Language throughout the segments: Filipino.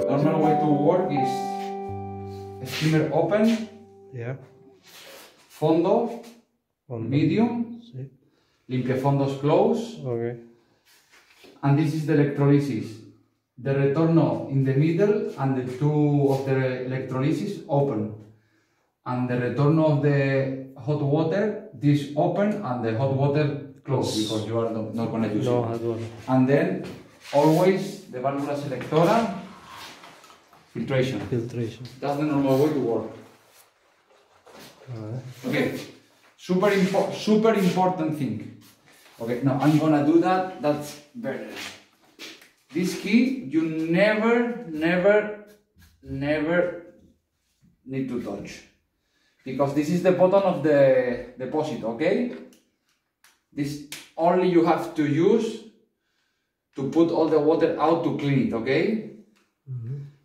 Normal way to work is skimmer open, Yeah. fondo, medium, Sí. limpiafondos close, Okay. and this is the electrolysis. The retorno in the middle and the two of the electrolysis open. And the retorno of the hot water, this open and the hot water close because you are not going to use No it. hot water. And then always the válvula selectora, filtration. Filtration. That's the normal way to work. Okay, super important thing. Okay, now I'm gonna do that. That's better. This key you never need to touch because this is the button of the deposit. Okay, this only you have to use to put all the water out to clean it. Okay,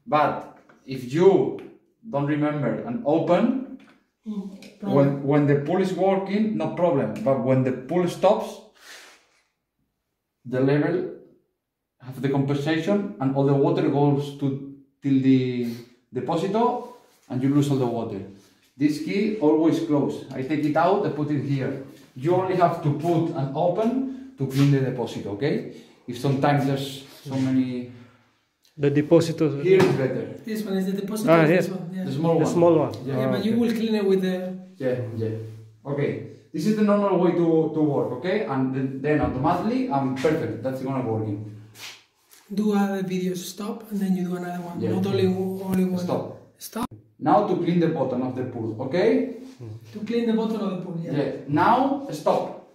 but if you don't remember and open. When the pool is working, no problem. But when the pool stops, the level have the compensation and all the water goes to till the deposito and you lose all the water. This key always close. I take it out, I put it here. You only have to put and open to clean the deposit, okay? If sometimes there's so many. The deposito. Here is better. This one is the deposit. Ah, This here. one, yeah. The small The one. small one. Yeah. Yeah, but you will clean it with the. Yeah. Okay, this is the normal way to work, okay? And then automatically I'm perfect. That's gonna work. Do other videos, stop, and then you do another one. Yeah. Not only one. Stop. Stop. Now to clean the bottom of the pool, okay? To clean the bottom of the pool. Yeah. Yeah. Now stop.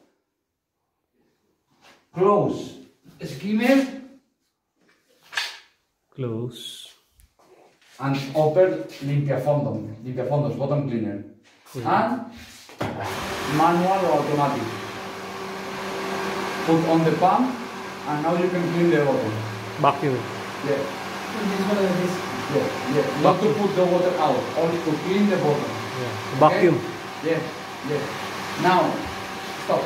Close. Skimmer Close. and open limpiafondos, bottom cleaner. And manual or automatic. Put on the pump and now you can clean the bottom. Vacuum. Yeah. And this one like this. Yeah. Not to put the water out, only to clean the bottom. Yeah. Vacuum. Yeah. Now, stop.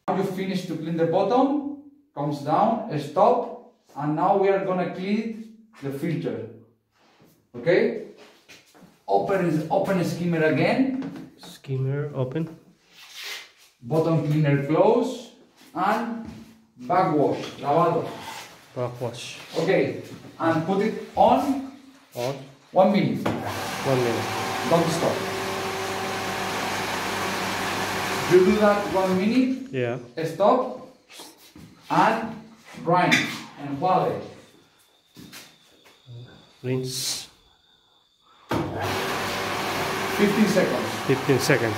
Now you finish to clean the bottom, comes down, stop, and now we are gonna clean the filter. Okay? Open skimmer again, Skimmer open. bottom cleaner close, and backwash, lavado. Backwash. Okay, and put it on On. 1 minute. 1 minute. Don't stop. You do that 1 minute, Yeah. stop, and rinse, enjuague. Rinse. 15 seconds. 15 seconds.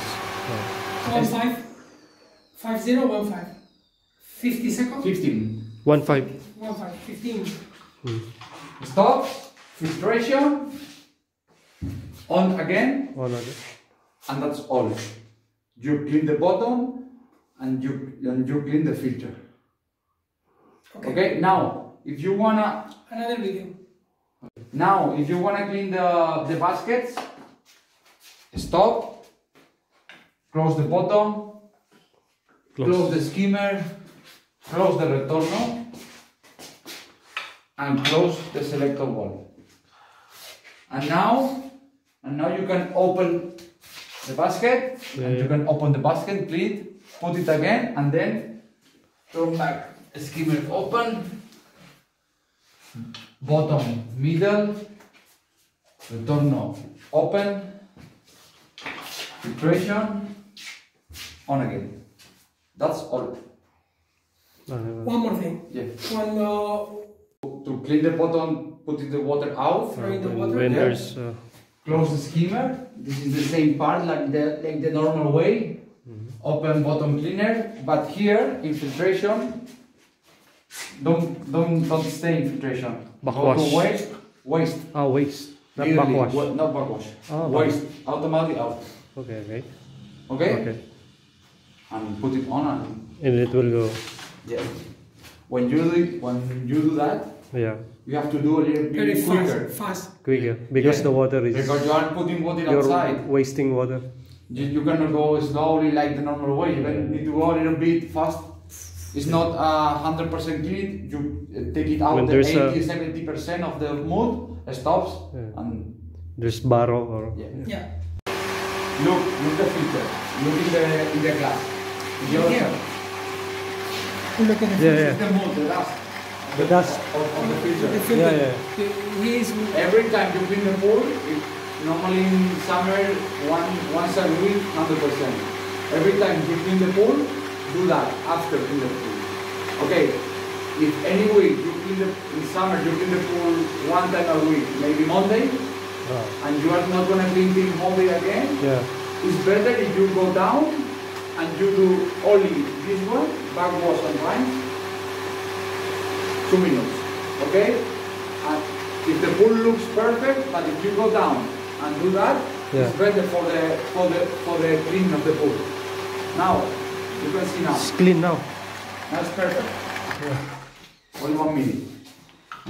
Yeah. 15. 5015. 50 seconds. 15. 15. 15. Stop, filtration, on again, On again. and that's all. You clean the bottom and you clean the filter. Okay, now if you wanna Another video. clean the baskets, stop, close the bottom, close the skimmer, close the retorno, and close the selector valve. And now you can open the basket, and you can open the basket, lid, put it again, and then turn back. Skimmer open, bottom, middle, retorno open, filtration, on again. That's all. One more thing. Yeah. One more. To clean the bottom, putting the water out. Throw in the water. When Yeah. there's Close the skimmer. This is the same part like the normal way. Open bottom cleaner, but here in filtration, don't stay in filtration. Go Backwash. to waste. waste, not Clearly, backwash. not backwash. Oh, Waste automatically out. Okay. Okay. And put it on and And it will go. yeah. When you do that, Yeah, you have to do a little Very bit quicker. fast. quicker because Yeah. the water is. Because you are putting water You're outside. wasting water. You cannot go slowly like the normal way. You need to go a little bit fast. It's not 100% clean. You take it out When the there's 80-70% of the mood stops Yeah. and There's barrow or yeah. Yeah. Look the filter. Look in the glass. Yours. Here. Look at the Yeah, This is the mood, the dust. The dust. of the filter. The filter. Yeah. He is. Every time you clean the pool, normally in summer, once a week, 100%. Every time you clean the pool, do that after clean the pool. Okay, if any week in summer you clean the pool one time a week, maybe Monday, Oh, and you are not gonna clean it Monday again, yeah. it's better if you go down and you do only this one, backwash and rinse, 2 minutes, okay? And if the pool looks perfect, but if you go down and do that, Yeah. it's better for the cleaning of the pool. Now, you can see now. It's clean now. That's perfect. Only 1 minute.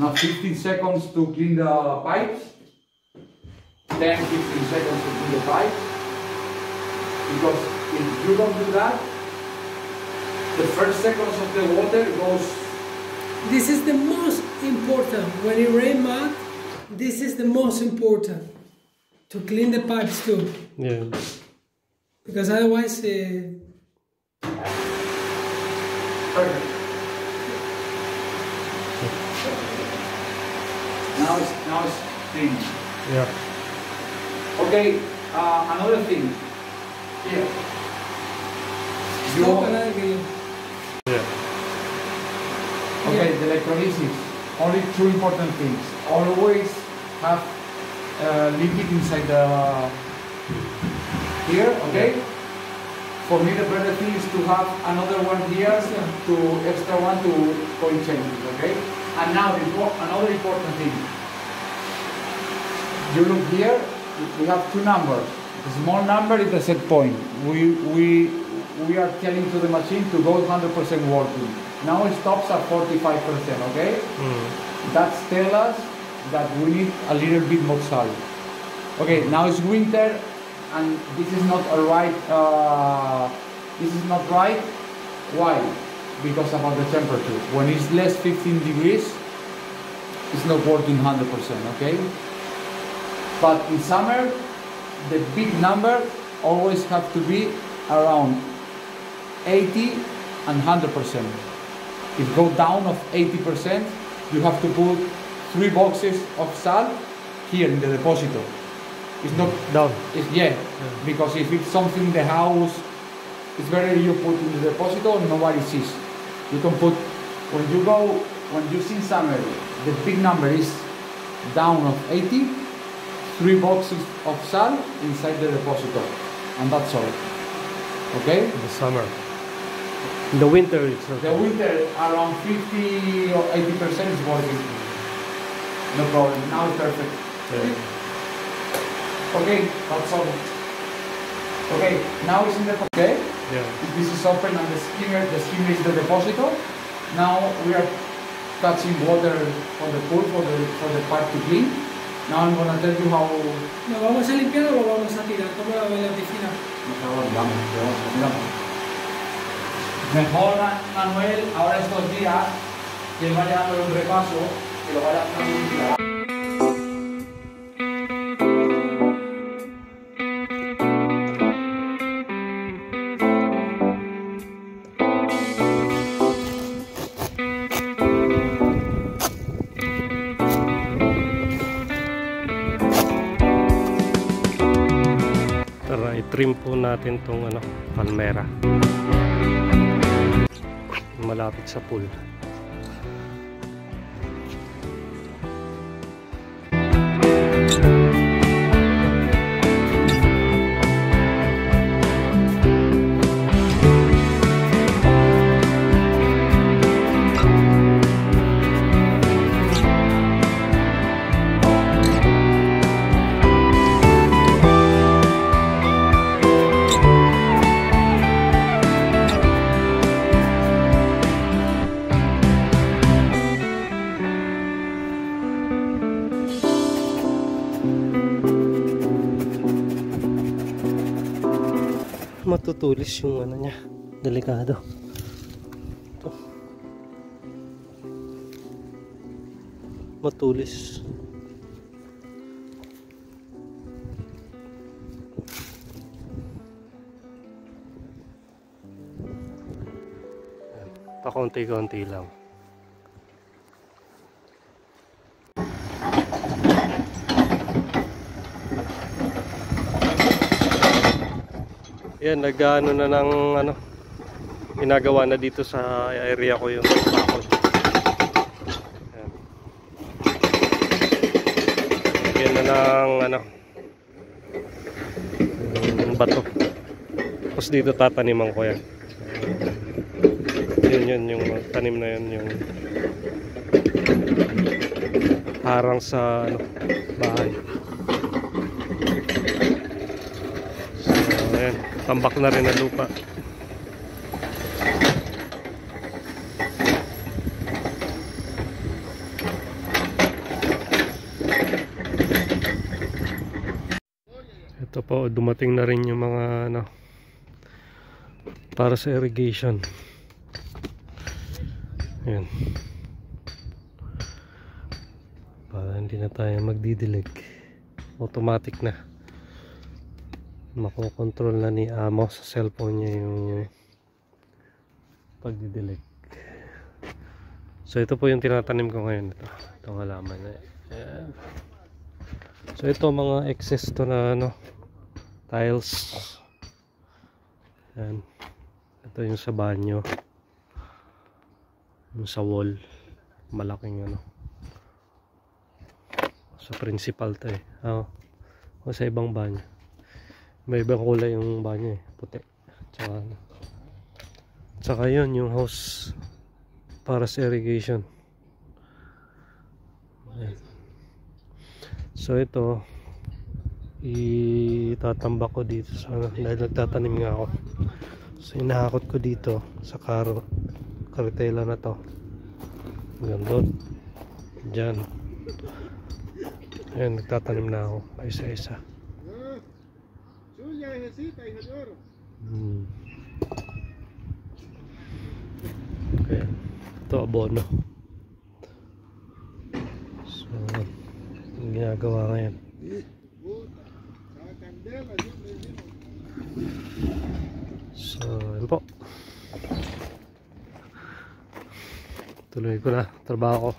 Now 15 seconds to clean the pipes. 10-15 seconds to clean the pipes. Because if you don't do that, the first seconds of the water goes. This is the most important. When it rain mud, this is the most important. To clean the pipes too. Yeah. Because otherwise, Perfect. Now it's clean. Yeah. Okay, another thing. Here. stop another video. Yeah. Okay, the electrolysis. Only 2 important things. Always have liquid inside the here. Okay. For me, the better thing is to have another one here, extra one to point change it. Okay. And now another important thing. You look here. We have 2 numbers. The small number is the set point. We are telling to the machine to go 100% working. Now it stops at 45%. Okay. That tells us that we need a little bit more salt. Okay, now it's winter and this is not a right. This is not right. Why? Because about the temperature. When it's less 15 degrees, it's not working 100%. Okay. But in summer, the big number always have to be around 80 and 100%. If go down of 80%, you have to put 3 boxes of salt here in the depositor. It's not Down. because if it's something in the house, it's better you put in the depositor and nobody sees. You can put when you see summer, the big number is down of 80, 3 boxes of salt inside the depositor, and that's all. Okay. In the summer. In the winter, it's The okay. winter around 50 or 80% is working. No problem. Now it's perfect. Yeah. Okay, that's all. Okay, now it's in the okay. Yeah. This is open and the skimmer is the depositor. Now we are touching water for the pool for the pipe to clean. Now I'm gonna tell you how. ¿Lo vamos a limpiar o lo vamos a tirar? ¿Cómo lo vamos, digamos. Mejor, Manuel, ahora estos días, que vaya dándole un repaso, que lo vaya haciendo. Tara, i-trim po natin tong palmera. Malapit sa pool. Matutulis yung niya, delikado. Ito. Matulis. Pakonti-konti lang. Yan, nag-ano na ng ginagawa na dito sa area ko yung bakod. Yan na ng bato. Tapos dito tataniman ko yan. Yun yung tanim na yun, yung harang sa bahay. So ayan, tambak na rin ang lupa. Ito po, dumating na rin yung mga para sa irrigation. Ayan. Para hindi na tayo magdidilig. Automatic na. Makokontrol na ni Amo sa cellphone niya yung pagdidilig. So ito po yung tinatanim ko ngayon. Itong halaman na. Ayan. So ito mga excess to na tiles. Ayan. Ito yung sa banyo. Yung sa wall. Malaking sa principal to o sa ibang banyo. May ibang kulay yung banyo puti. Tsaka yun yung hose para sa irrigation. Ayan. So ito itatambak ko dito sa dahil nagtatanim nga ako. So inahakot ko dito sa karitela na to. Gandun. Diyan. Ayan, nagtatanim na ako isa-isa. Okay. Ito abono. So ang ginagawa ngayon. So yun po. Tuloy ko na trabaho ko.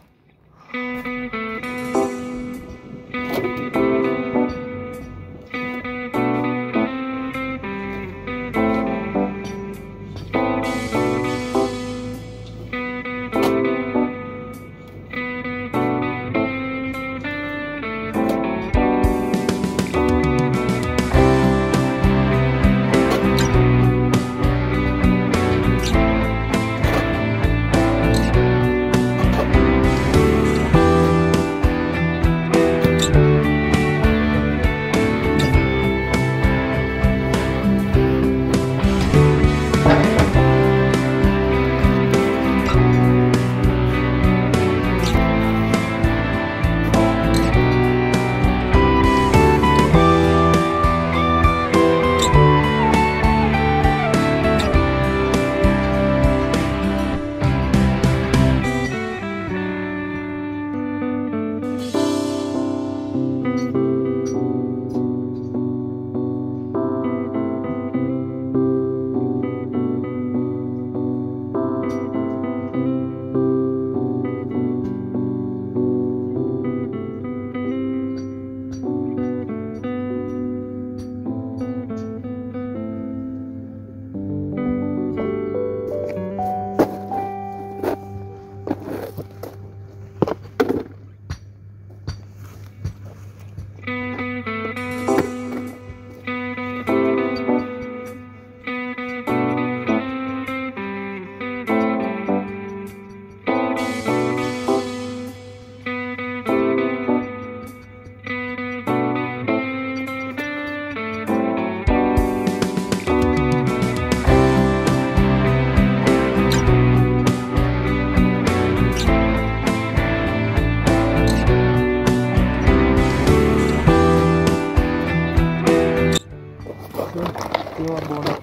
Ito yung abono.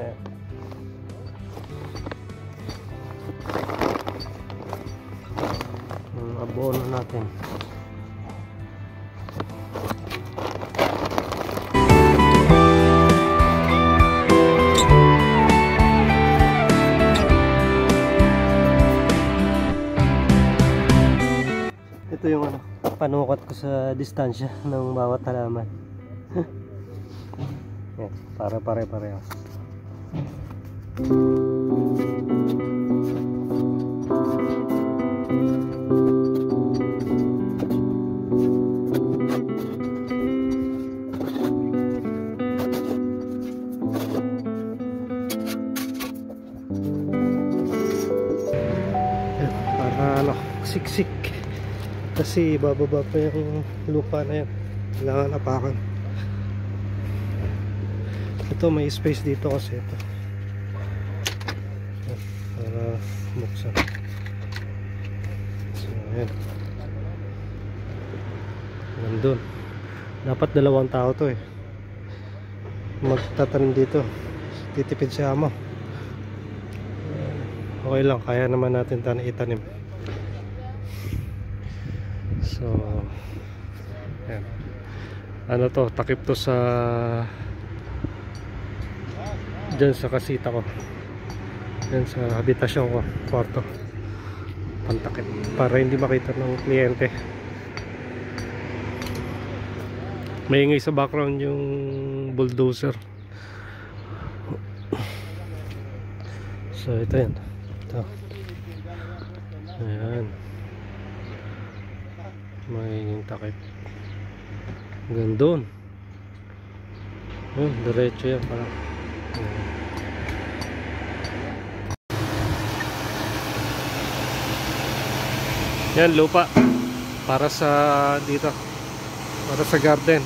Ayan. Yung abono natin. Ito yung ano, panukat ko sa distansya ng bawat halaman. Yan, para pare-pareho. Yan, para ano, siksik. Kasi bababa pa yung lupa na yan. Kailangan apakan. Ito may space dito kasi ito. Para buksan. So ayan. Nandun. Dapat 2 tao to eh. Magtatanim dito. Titipid si amo. Okay lang. Kaya naman natin itanim. So yan. Ano to, takip to sa dyan sa kasita ko, dyan sa habitasyon ko, kwarto, pantakip para hindi makita ng kliyente. May ingay sa background yung bulldozer. So ito yan, ito. Ayan, may takip hanggang doon. Diretso yan parang. Yan lupa para sa dito, para sa garden.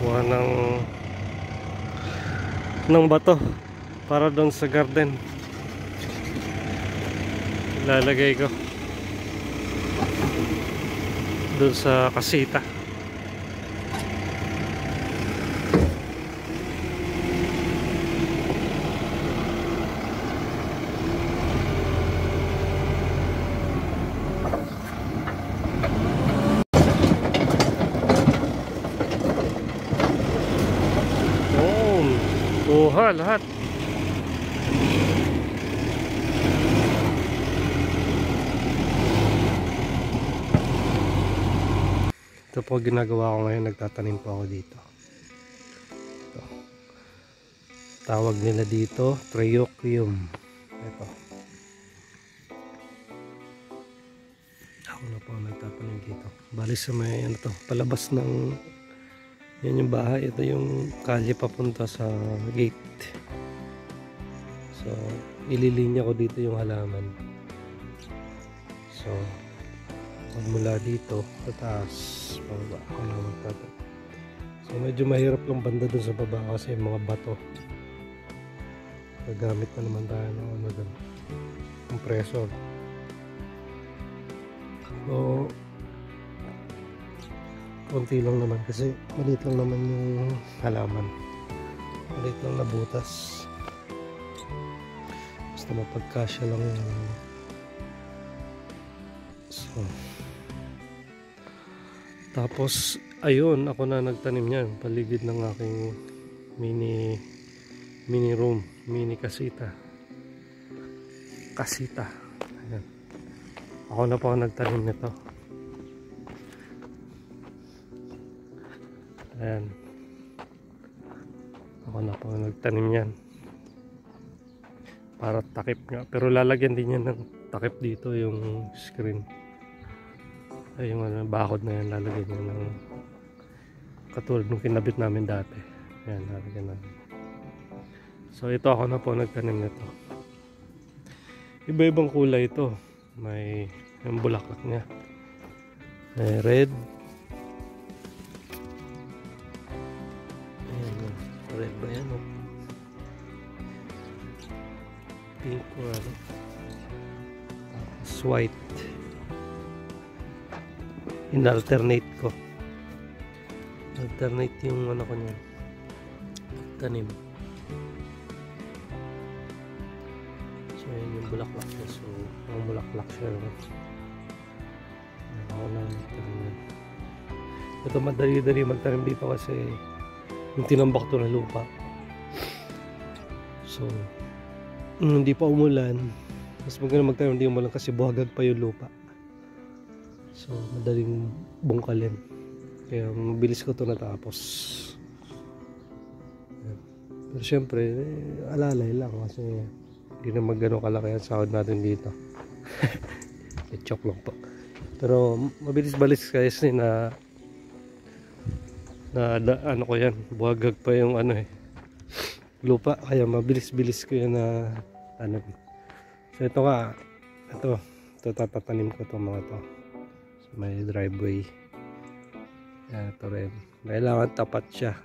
Kuha ng bato para doon sa garden. Lalagay ko doon sa kasita. Kuha lahat. Ito po ginagawa ko ngayon, nagtatanim po ako dito. Ito. Tawag nila dito Triochium. Ito. Ako na po nagtatanim dito. Bali sa may ano to, palabas ng yan yung bahay. Ito yung kalye papunta sa gate. So ililinya ko dito yung halaman. So mula dito sa taas pababa ako na magtatanim. So medyo mahirap lang banda dun sa baba kasi mga bato. Gagamit na naman tayo ng ano dun, compressor. So konti lang naman kasi maliit lang naman yung halaman, maliit lang na butas, basta mapagkasya lang yung so tapos ayun, ako na nagtanim niyan paligid ng aking mini room, mini kasita. Ayan. Ako na po ang nagtanim nito. Ayan. Ako na po ang nagtanim yan. Para takip nga. Pero lalagyan din yan ng takip dito yung screen. Ay, yung bakod na yan lalagyan yan ng katulad nung kinabit namin dati. Ayan, lalagyan namin. So ito ako na po nagtanim nito. Iba-ibang kulay ito. May yung bulaklak niya. May red. Ayan, red ba yan? Oh? Pink or ano. Tapos white. In-alternate ko. Alternate yung ano ko niya. Tanim. So yun yung bulaklak niya. So ang bulaklak siya. Ako lang tanim. Ito madali-dali magtanim dito kasi yung tinambak to na lupa. So hindi pa umulan, mas maganda magtanim hindi umulan kasi buhagag pa yung lupa. So madaling bungkalin. Kaya mabilis ko ito natapos. Pero syempre alalay lang kasi hindi naman gano'ng kalaki ang sahod natin dito. Joke lang po. Pero mabilis-balis kasi na ano ko yan, buhagag pa yung ano lupa, kaya mabilis-bilis ko yan na ano. So ito nga, ito tatatanim ko itong mga to. So, may driveway. Yan, ito rin. Kailangan tapat siya.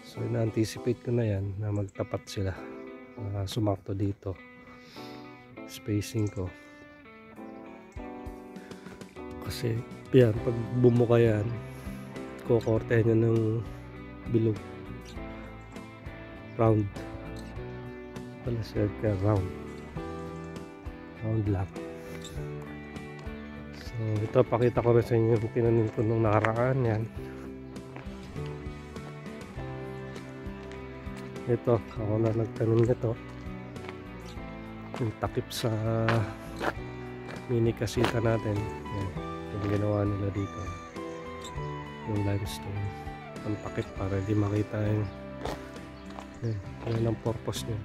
So ina-anticipate ko na yan na magtapat sila. Sumakto dito. Spacing ko. Kasi yan, pag bumuka yan, kukortehan niya ng bilog. Round. Pala circle round. Round lang. So ito pakita ko rin sa inyo yung tinanim ko nung nakaraan yan. Ito, ako na nagtanim nito. Yung takip sa mini kasita natin. Yan. Yung ginawa nila dito. Yung limestone. Ang takip para di makita yung yan ang purpose niya.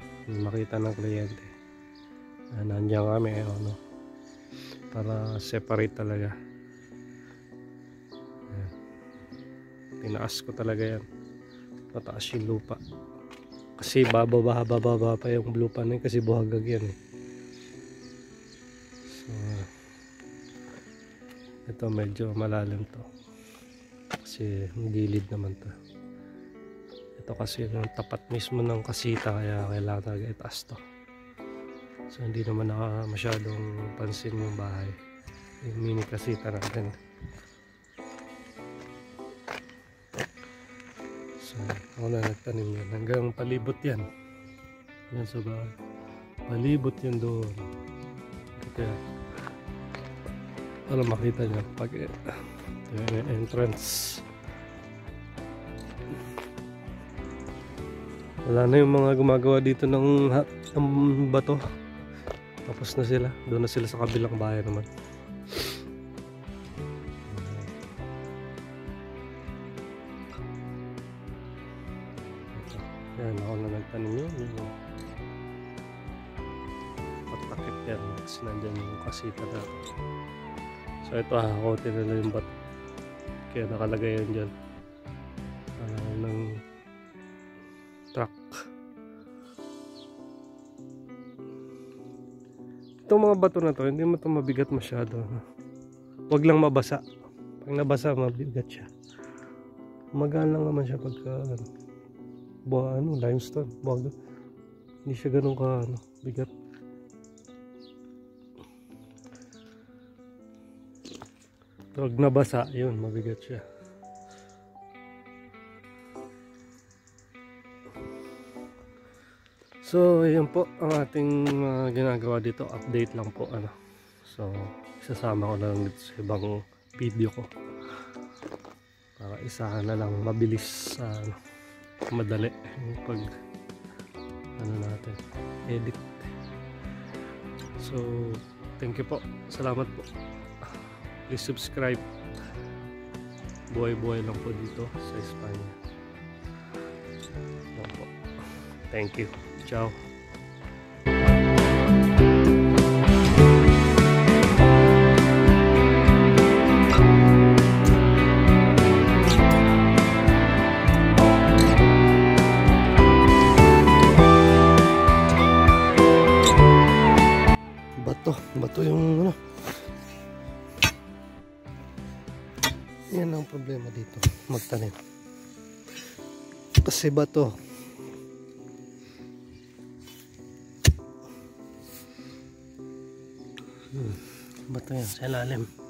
Makita ng kliyente. Nandiyan kami ano, para separate talaga. Yan. Tinaas ko talaga yan. Mataas yung lupa. Kasi bababa pa yung lupa na yun kasi buhagag yan So ito medyo malalim to. Kasi gilid naman to. Ito kasi yung tapat mismo ng kasita kaya kailangan talaga itaas to. So hindi naman masyadong pansin yung bahay. Yung mini kasita natin. So ako na nagtanim yan. Hanggang palibot yan. Yan sa bahay. Palibot yan doon. Kaya para makita nyo pag yung entrance. Wala na yung mga gumagawa dito ng bato. Tapos na sila. Doon na sila sa kabilang bahay naman. Yan, ako na nagtanim yun. Patakip yan. Kasi nandyan yung kasita na. So ito hakotin nila yung bato. Kaya nakalagay yan dyan. Ng truck. Itong mga bato na to, hindi mo ito mabigat masyado. Huwag lang mabasa. Pag nabasa, mabigat siya. Magaan lang naman siya pagka limestone. Buwag. Hindi siya ganun ka bigat. Pag nabasa, yun, mabigat siya. So, yun po ang ating ginagawa dito. Update lang po. So, isasama ko na lang dito sa ibang video ko. Para isa na lang mabilis, madali yung pag natin, edit. So, Thank you po. Salamat po. Please subscribe. Buhay-buhay lang po dito sa Espanya. Yan po. Thank you. Ciao. Bato yung ano. Yan ang problema dito magtanim kasi bato. Bato yan sa ilalim.